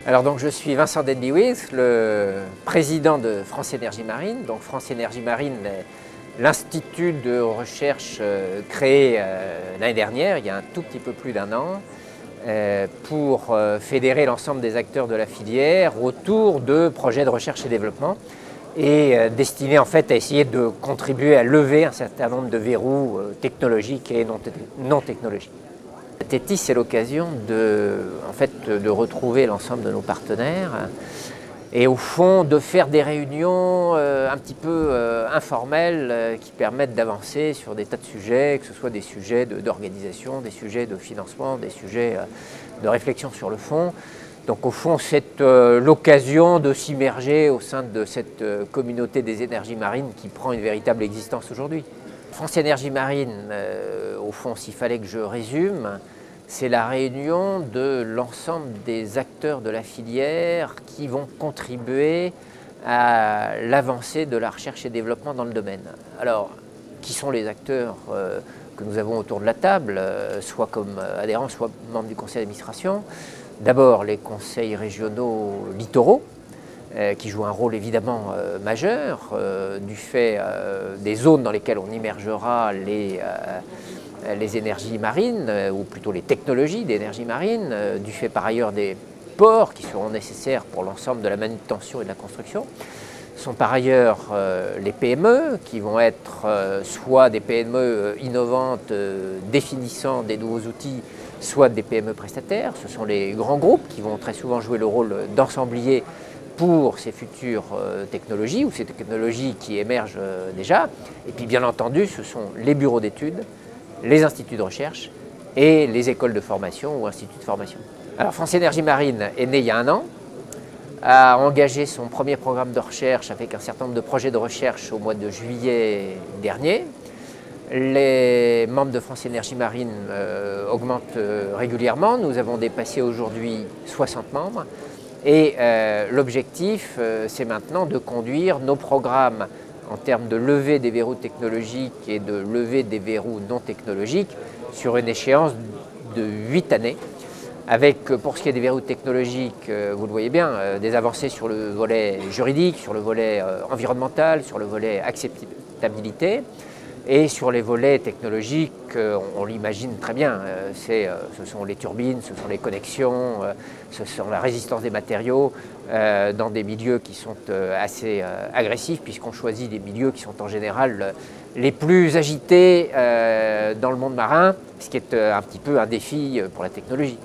Alors donc je suis Vincent Denby-Wilkes, le président de France Énergie Marine. Donc France Énergie Marine est l'institut de recherche créé l'année dernière, il y a un tout petit peu plus d'un an, pour fédérer l'ensemble des acteurs de la filière autour de projets de recherche et développement et destiné en fait à essayer de contribuer à lever un certain nombre de verrous technologiques et non technologiques. TETIS, c'est l'occasion de retrouver l'ensemble de nos partenaires et au fond de faire des réunions un petit peu informelles qui permettent d'avancer sur des tas de sujets, que ce soit des sujets d'organisation, des sujets de financement, des sujets de réflexion sur le fond. Donc au fond, c'est l'occasion de s'immerger au sein de cette communauté des énergies marines qui prend une véritable existence aujourd'hui. France Énergie Marine, au fond, s'il fallait que je résume, c'est la réunion de l'ensemble des acteurs de la filière qui vont contribuer à l'avancée de la recherche et développement dans le domaine. Alors, qui sont les acteurs que nous avons autour de la table, soit comme adhérents, soit membres du conseil d'administration? D'abord, les conseils régionaux littoraux, qui jouent un rôle évidemment majeur du fait des zones dans lesquelles on immergera les énergies marines, ou plutôt les technologies d'énergie marine, du fait par ailleurs des ports qui seront nécessaires pour l'ensemble de la manutention et de la construction. Ce sont par ailleurs les PME qui vont être soit des PME innovantes définissant des nouveaux outils, soit des PME prestataires. Ce sont les grands groupes qui vont très souvent jouer le rôle d'ensemblier pour ces futures technologies ou ces technologies qui émergent déjà. Et puis bien entendu, ce sont les bureaux d'études, les instituts de recherche et les écoles de formation ou instituts de formation. Alors France Énergie Marine est née il y a un an, a engagé son premier programme de recherche avec un certain nombre de projets de recherche au mois de juillet dernier. Les membres de France Énergie Marine augmentent régulièrement. Nous avons dépassé aujourd'hui 60 membres. Et l'objectif, c'est maintenant de conduire nos programmes en termes de levée des verrous technologiques et de levée des verrous non technologiques sur une échéance de 8 années, avec, pour ce qui est des verrous technologiques, vous le voyez bien, des avancées sur le volet juridique, sur le volet environnemental, sur le volet acceptabilité. Et sur les volets technologiques, on l'imagine très bien, ce sont les turbines, ce sont les connexions, ce sont la résistance des matériaux dans des milieux qui sont assez agressifs, puisqu'on choisit des milieux qui sont en général les plus agités dans le monde marin, ce qui est un petit peu un défi pour la technologie.